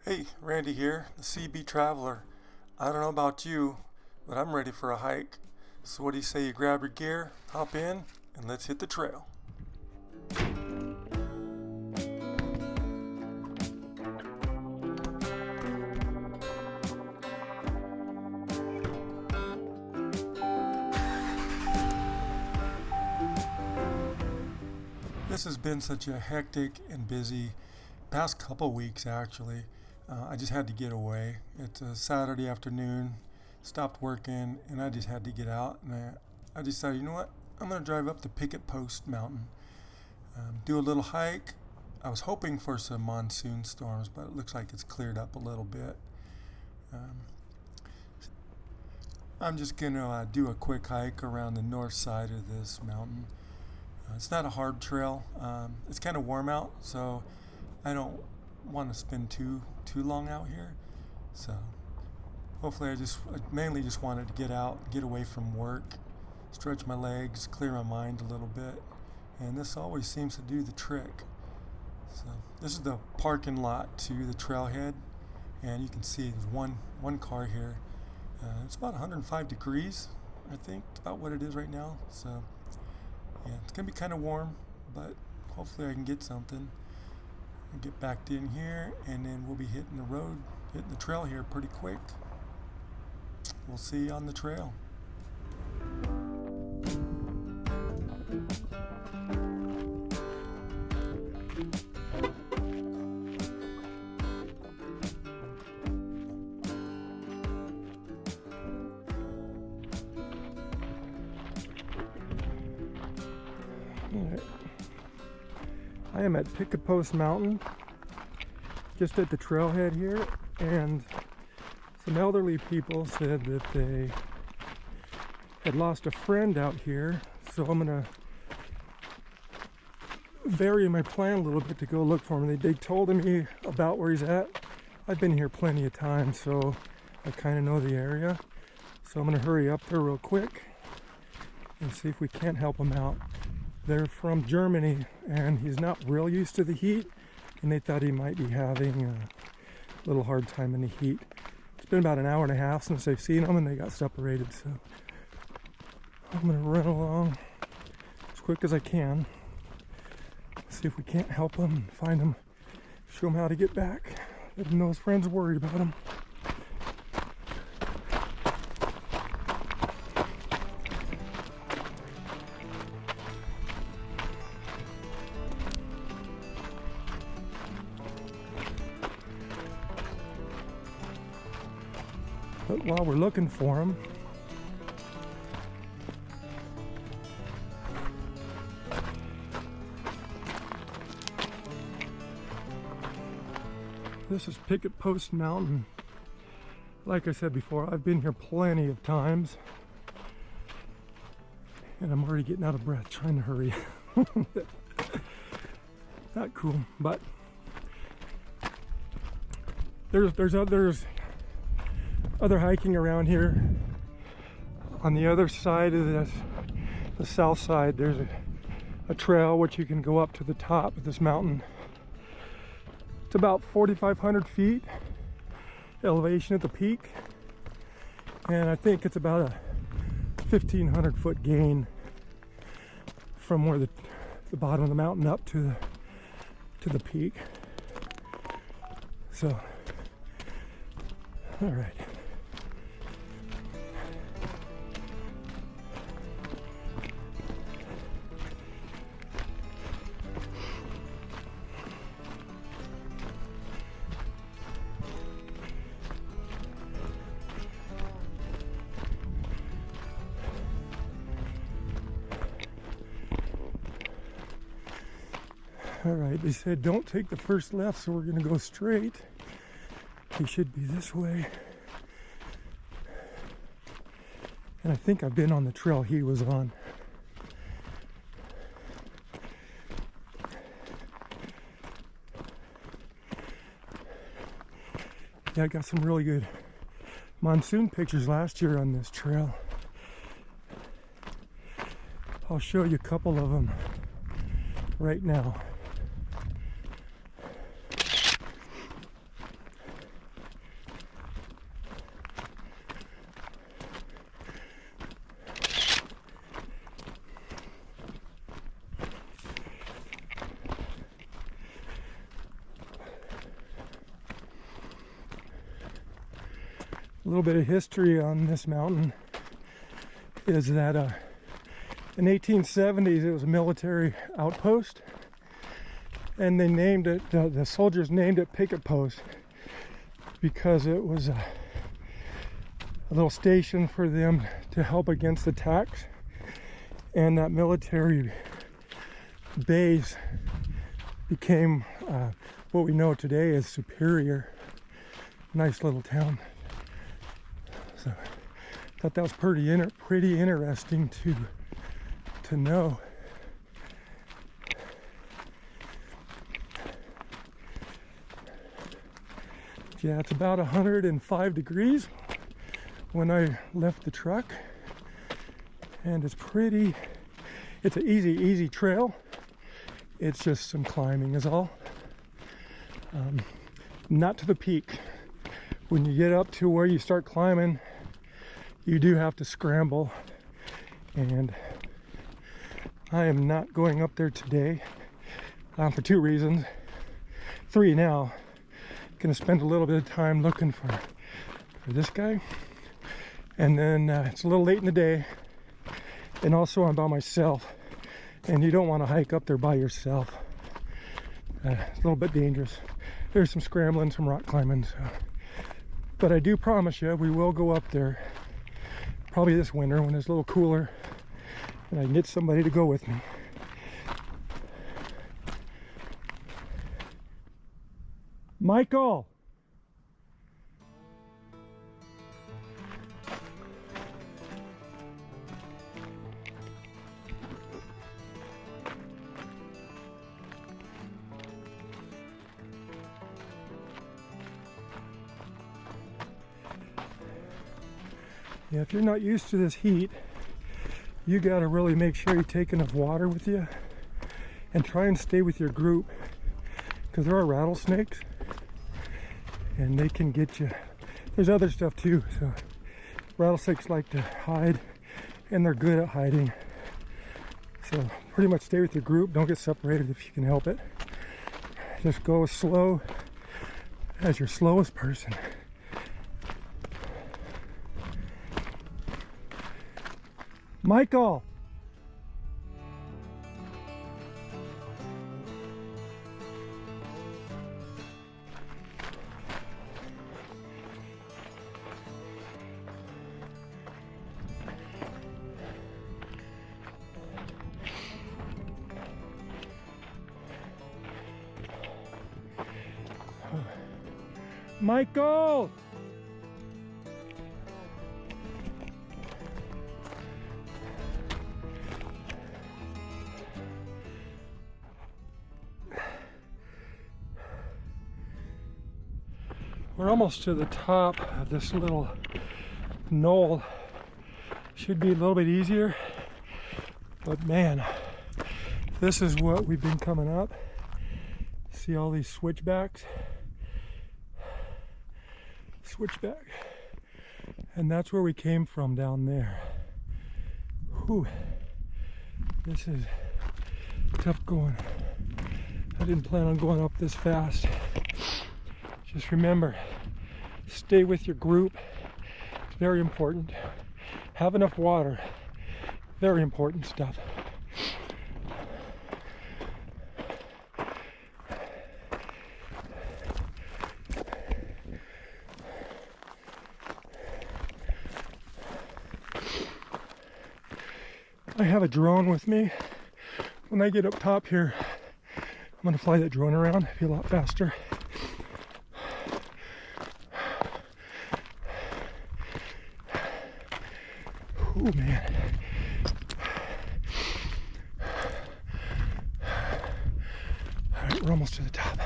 Hey, Randy here, the CB Traveler. I don't know about you, but I'm ready for a hike. So what do you say you grab your gear, hop in, and let's hit the trail. This has been such a hectic and busy past couple weeks actually. I just had to get away. It's a Saturday afternoon, stopped working, and I just had to get out. And I decided, you know what? I'm going to drive up to Picket Post Mountain, do a little hike. I was hoping for some monsoon storms, but it looks like it's cleared up a little bit. I'm just going to do a quick hike around the north side of this mountain. It's not a hard trail. It's kind of warm out, so I don't want to spend too long out here. So hopefully I mainly just wanted to get out, get away from work, stretch my legs, clear my mind a little bit, and this always seems to do the trick. So this is the parking lot to the trailhead, and you can see there's one car here. It's about 105 degrees, I think. It's about what it is right now. So yeah, it's gonna be kind of warm, but hopefully I can get something and get back in here, and then we'll be hitting the trail here pretty quick. We'll see you on the trail. Alright. I am at Picket Post Mountain, just at the trailhead here, and some elderly people said that they had lost a friend out here, so I'm going to vary my plan a little bit to go look for him. They told me about where he's at. I've been here plenty of times, so I kind of know the area. So I'm going to hurry up there real quick and see if we can't help him out. They're from Germany, and he's not real used to the heat, and they thought he might be having a little hard time in the heat. It's been about an hour and a half since they've seen him, and they got separated, so I'm going to run along as quick as I can, see if we can't help him and find him, show him how to get back, let him know his friends are worried about him. But while we're looking for him, this is Picket Post Mountain. Like I said before, I've been here plenty of times, and I'm already getting out of breath trying to hurry. Not cool, but there's other hiking around here. On the other side of this, the south side, there's a trail which you can go up to the top of this mountain. It's about 4,500 feet elevation at the peak, and I think it's about a 1,500 foot gain from where the bottom of the mountain up to the peak. So, all right. All right, they said don't take the first left, so we're gonna go straight. He should be this way. And I think I've been on the trail he was on. Yeah, I got some really good monsoon pictures last year on this trail. I'll show you a couple of them right now. A little bit of history on this mountain is that in 1870s it was a military outpost, and they named it, the soldiers named it Picket Post because it was a little station for them to help against attacks. And that military base became what we know today as Superior. Nice little town. So I thought that was pretty interesting to know. Yeah, it's about 105 degrees when I left the truck, and it's an easy trail. It's just some climbing is all. Not to the peak. When you get up to where you start climbing, you do have to scramble, and I am not going up there today for 2 reasons. 3 now. Gonna spend a little bit of time looking for this guy, and then it's a little late in the day, and also I'm by myself, and you don't want to hike up there by yourself. It's a little bit dangerous. There's some scrambling, some rock climbing, so. But I do promise you we will go up there probably this winter when it's a little cooler and I can get somebody to go with me. Michael! Yeah, if you're not used to this heat, you got to really make sure you take enough water with you and try and stay with your group, because there are rattlesnakes and they can get you. There's other stuff too, so rattlesnakes like to hide and they're good at hiding. So pretty much stay with your group. Don't get separated if you can help it. Just go as slow as your slowest person. Michael! Michael! We're almost to the top of this little knoll. Should be a little bit easier, but man, this is what we've been coming up. See all these switchbacks? Switchback. And that's where we came from down there. Whew. This is tough going. I didn't plan on going up this fast. Just remember, stay with your group. It's very important. Have enough water. Very important stuff. I have a drone with me. When I get up top here, I'm going to fly that drone around. It'll be a lot faster. Oh man. All right, we're almost to the top.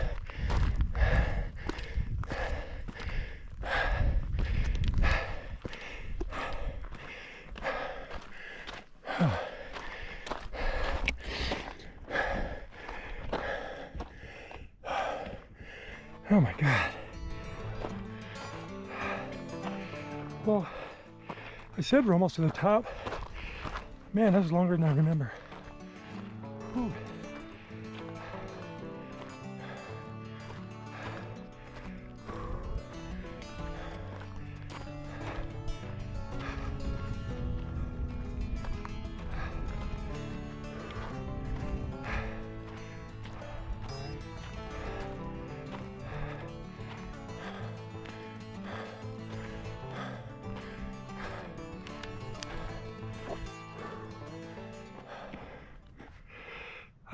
Oh my God. Well, I said we're almost to the top. Man, that was longer than I remember. Whew.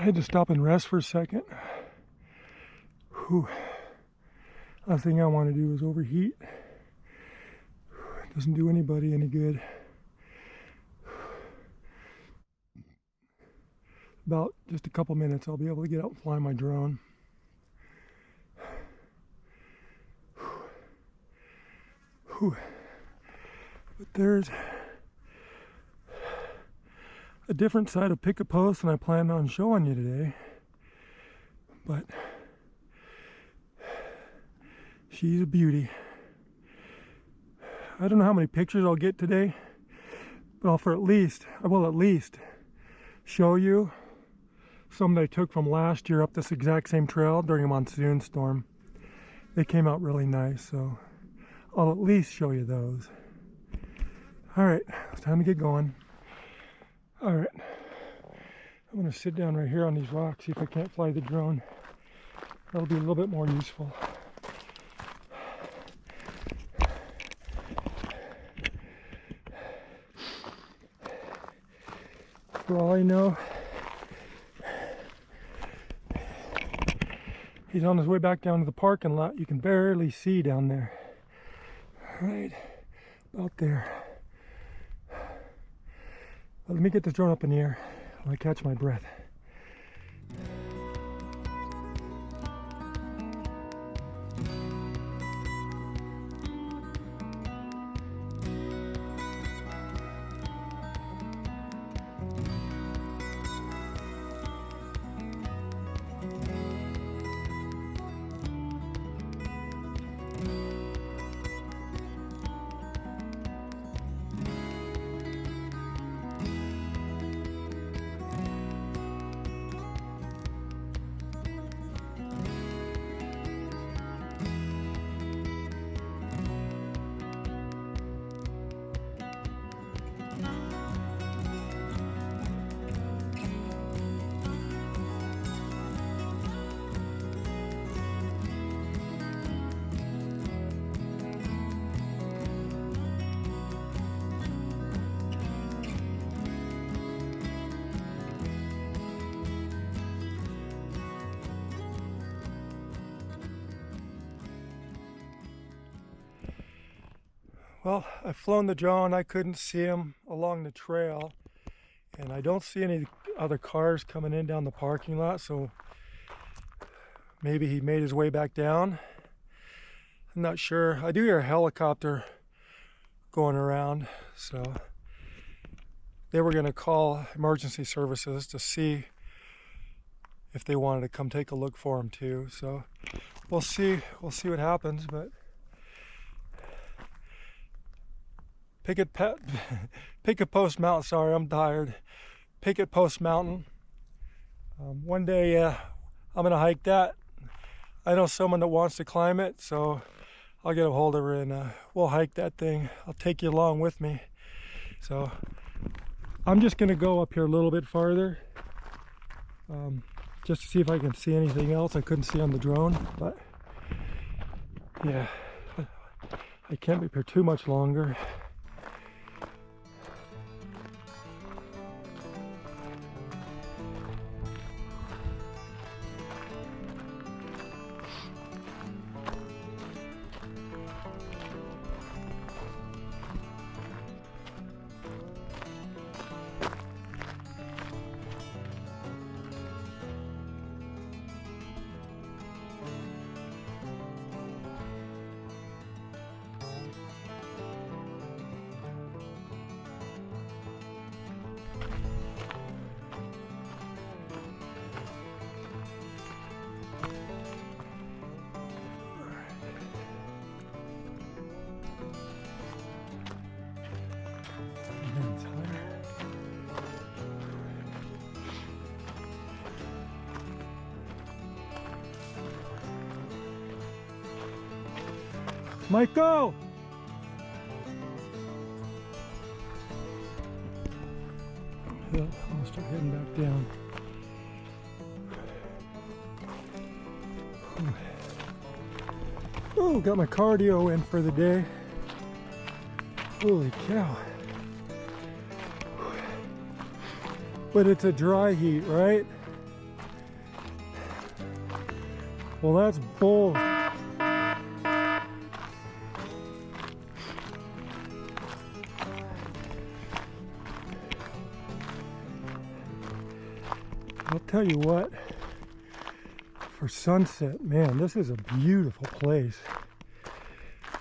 had to stop and rest for a second. Whew. Last thing I want to do is overheat. It doesn't do anybody any good. About just a couple minutes, I'll be able to get out and fly my drone. Whew. But there's a different side of Picket Post than I planned on showing you today. But she's a beauty. I don't know how many pictures I'll get today, but I will at least show you some that I took from last year up this exact same trail during a monsoon storm. They came out really nice, so I'll at least show you those. Alright, it's time to get going. Alright, I'm going to sit down right here on these rocks, see if I can't fly the drone. That'll be a little bit more useful. For all I know, he's on his way back down to the parking lot. You can barely see down there. Right about there. Well, let me get this drone up in the air while I catch my breath. Well, I've flown the drone. I couldn't see him along the trail, and I don't see any other cars coming in down the parking lot, so maybe he made his way back down. I'm not sure. I do hear a helicopter going around, so they were going to call emergency services to see if they wanted to come take a look for him too. So we'll see what happens. But Picket Post Mountain, sorry, I'm tired. Picket Post Mountain. One day I'm going to hike that. I know someone that wants to climb it, so I'll get a hold of her and we'll hike that thing. I'll take you along with me. So I'm just going to go up here a little bit farther just to see if I can see anything else I couldn't see on the drone. But yeah, I can't be up here too much longer. Michael! Yeah, I'll start heading back down. Oh, got my cardio in for the day. Holy cow. But it's a dry heat, right? Well, that's bull. I'll tell you what, for sunset, man, this is a beautiful place.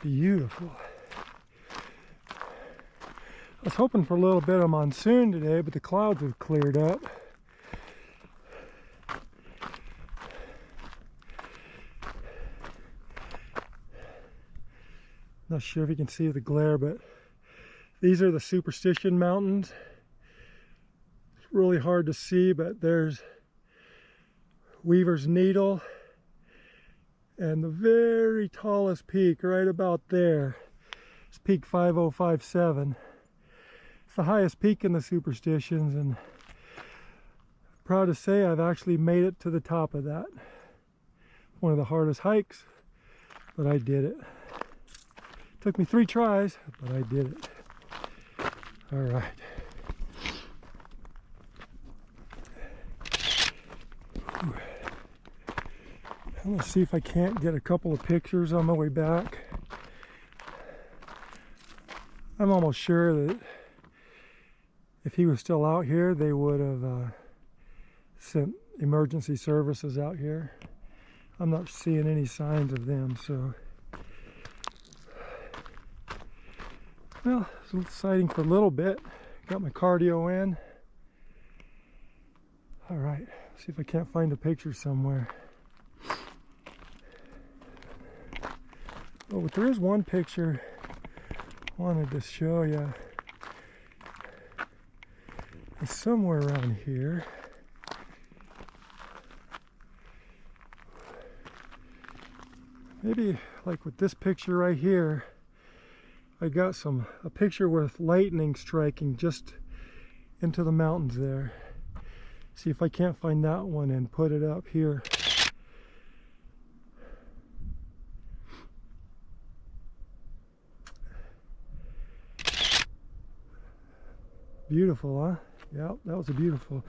Beautiful. I was hoping for a little bit of monsoon today, but the clouds have cleared up. Not sure if you can see the glare, but these are the Superstition Mountains. It's really hard to see, but there's Weaver's Needle and the very tallest peak right about there. It's peak 5057. It's the highest peak in the Superstitions, and I'm proud to say I've actually made it to the top of that. One of the hardest hikes, but I did it. Took me 3 tries, but I did it. All right. Whew. I'm gonna see if I can't get a couple of pictures on my way back. I'm almost sure that if he was still out here, they would have sent emergency services out here. I'm not seeing any signs of them, so. Well, it's exciting for a little bit. Got my cardio in. All right, see if I can't find a picture somewhere. Oh, but there is one picture I wanted to show you. It's somewhere around here. Maybe like with this picture right here. I got a picture with lightning striking just into the mountains there. See if I can't find that one and put it up here. Beautiful, huh? Yeah, that was a beautiful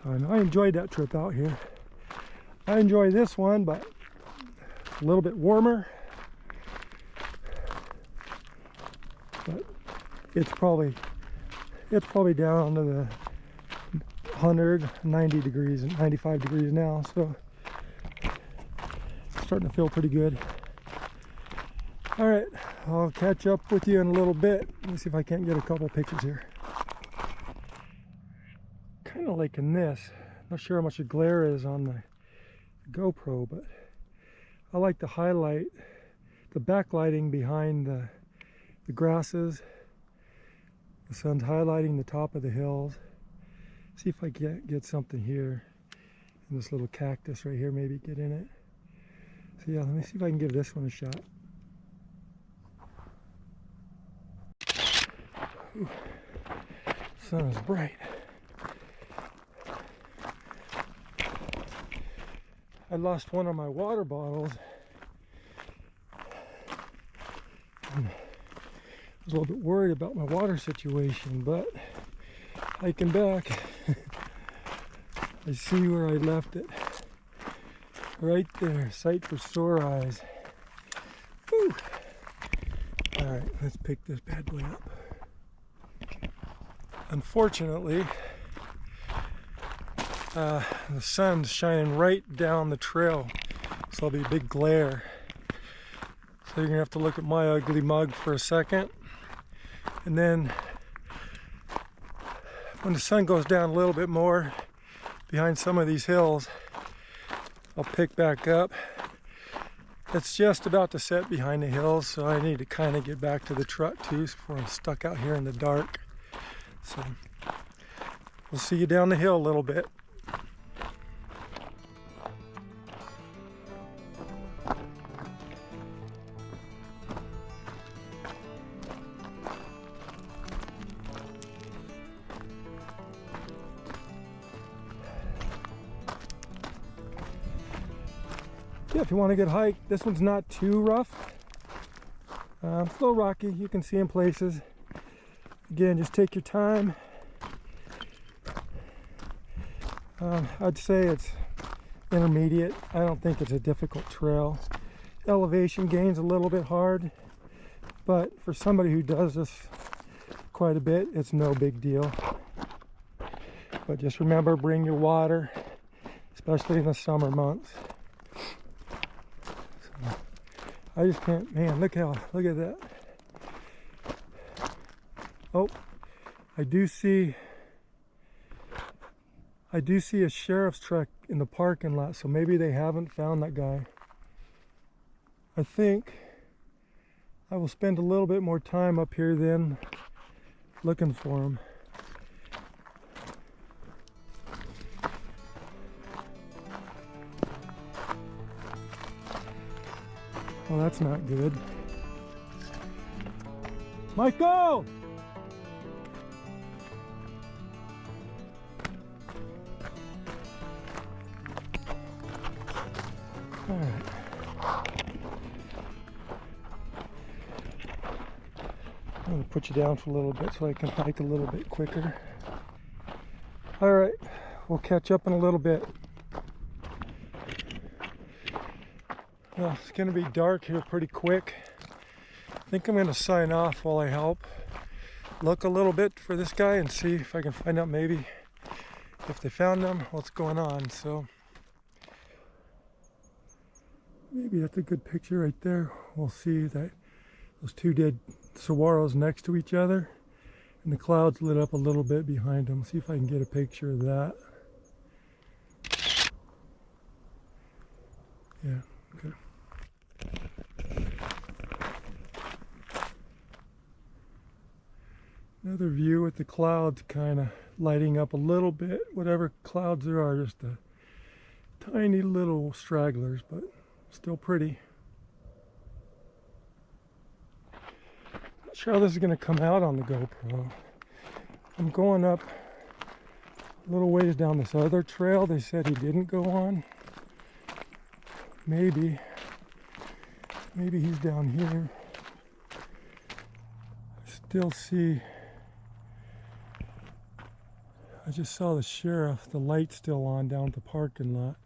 time. I enjoyed that trip out here. I enjoy this one, but a little bit warmer. But it's probably down to the 190 degrees and 95 degrees now, so it's starting to feel pretty good. All right, I'll catch up with you in a little bit. Let me see if I can't get a couple pictures here. Kind of like in this, not sure how much the glare is on the GoPro, but I like to highlight the backlighting behind the grasses. The sun's highlighting the top of the hills. See if I can't get something here in this little cactus right here, maybe get in it. So yeah, let me see if I can give this one a shot. Ooh, sun is bright. I lost one of my water bottles. I was a little bit worried about my water situation, but hiking back, I see where I left it. Right there, sight for sore eyes. Woo. All right, let's pick this bad boy up. Unfortunately, the sun's shining right down the trail, so there'll be a big glare. So you're gonna have to look at my ugly mug for a second. And then when the sun goes down a little bit more behind some of these hills, I'll pick back up. It's just about to set behind the hills, so I need to kind of get back to the truck too before I'm stuck out here in the dark. So we'll see you down the hill a little bit. Yeah, if you want a good hike, this one's not too rough. It's a little rocky, you can see in places. Again, just take your time. I'd say it's intermediate. I don't think it's a difficult trail. Elevation gain's a little bit hard, but for somebody who does this quite a bit, it's no big deal. But just remember, bring your water, especially in the summer months. So, I just can't, man, look at that. Oh, I do see a sheriff's truck in the parking lot, so maybe they haven't found that guy. I think I will spend a little bit more time up here then looking for him. Well, that's not good. Michael! All right. I'm going to put you down for a little bit so I can hike a little bit quicker. All right, we'll catch up in a little bit. Well, it's going to be dark here pretty quick. I think I'm going to sign off while I help look a little bit for this guy and see if I can find out maybe if they found him, what's going on. So maybe that's a good picture right there. We'll see that those two dead saguaros next to each other, and the clouds lit up a little bit behind them. See if I can get a picture of that. Yeah, okay. Another view with the clouds kind of lighting up a little bit. Whatever clouds there are, just a tiny little stragglers, but still pretty. Not sure how this is going to come out on the GoPro. I'm going up a little ways down this other trail they said he didn't go on. Maybe he's down here. I still see, I just saw the sheriff, the light's still on down at the parking lot.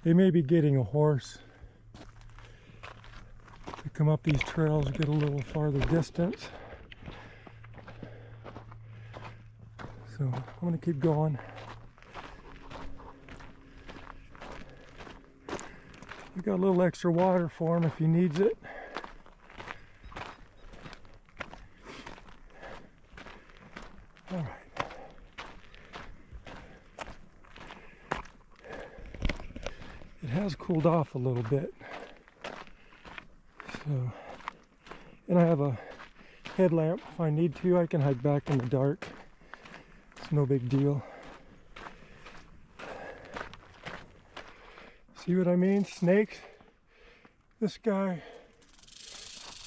They may be getting a horse to come up these trails, get a little farther distance. So I'm going to keep going. We got a little extra water for him if he needs it. All right. It has cooled off a little bit. So, and I have a headlamp. If I need to, I can hike back in the dark. It's no big deal. See what I mean? Snakes. This guy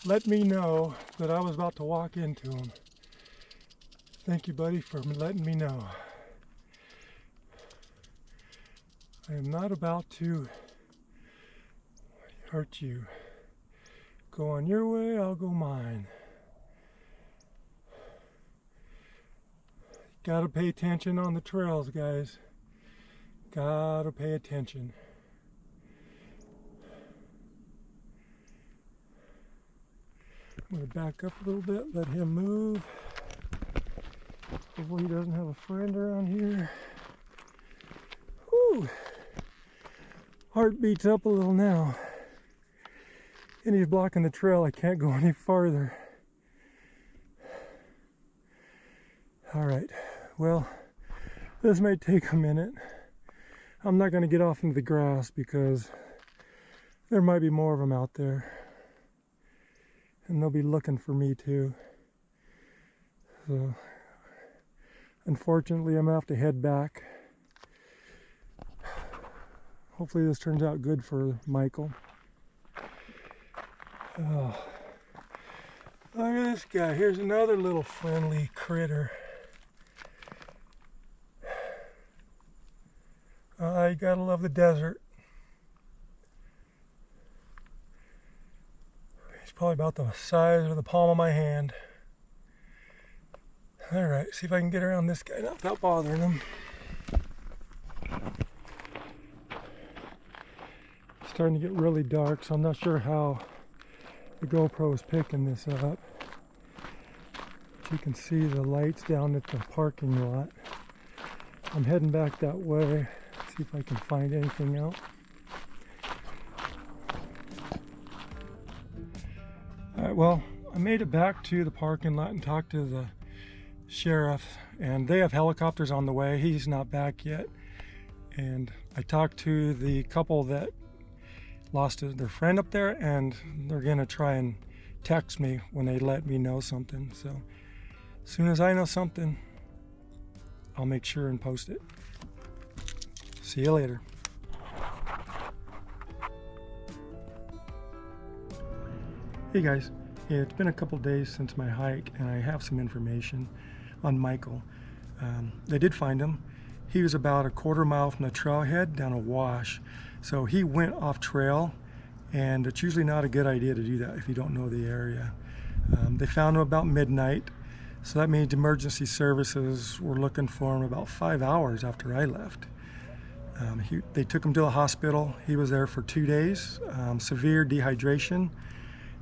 let me know that I was about to walk into him. Thank you, buddy, for letting me know. I am not about to hurt you. Go on your way, I'll go mine. Gotta pay attention on the trails, guys. Gotta pay attention. I'm going to back up a little bit, let him move. Hopefully he doesn't have a friend around here. Whew. Heart beats up a little now. And he's blocking the trail. I can't go any farther. Alright, well, this may take a minute. I'm not going to get off into the grass because there might be more of them out there. And they'll be looking for me too. So, unfortunately, I'm going to have to head back. Hopefully this turns out good for Michael. Oh, look at this guy. Here's another little friendly critter. You gotta love the desert. He's probably about the size of the palm of my hand. Alright, see if I can get around this guy now without bothering him. starting to get really dark, so I'm not sure how the GoPro is picking this up. But you can see the lights down at the parking lot. I'm heading back that way, see if I can find anything out. Alright, well, I made it back to the parking lot and talked to the sheriff, and they have helicopters on the way. He's not back yet. And I talked to the couple that lost their friend up there, and they're gonna try and text me when they let me know something. So as soon as I know something, I'll make sure and post it. See you later. Hey guys, yeah, it's been a couple days since my hike, and I have some information on Michael. They did find him. He was about a quarter mile from the trailhead down a wash. So he went off trail, and it's usually not a good idea to do that if you don't know the area. They found him about midnight, so that means emergency services were looking for him about 5 hours after I left. They took him to the hospital. He was there for 2 days, severe dehydration,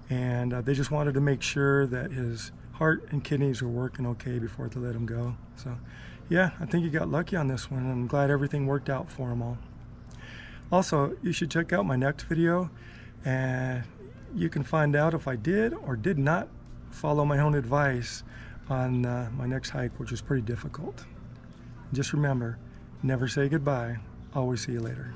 and they just wanted to make sure that his heart and kidneys were working okay before they let him go. So yeah, I think he got lucky on this one, and I'm glad everything worked out for him all. Also, you should check out my next video, and you can find out if I did or did not follow my own advice on my next hike, which was pretty difficult. Just remember, never say goodbye, always see you later.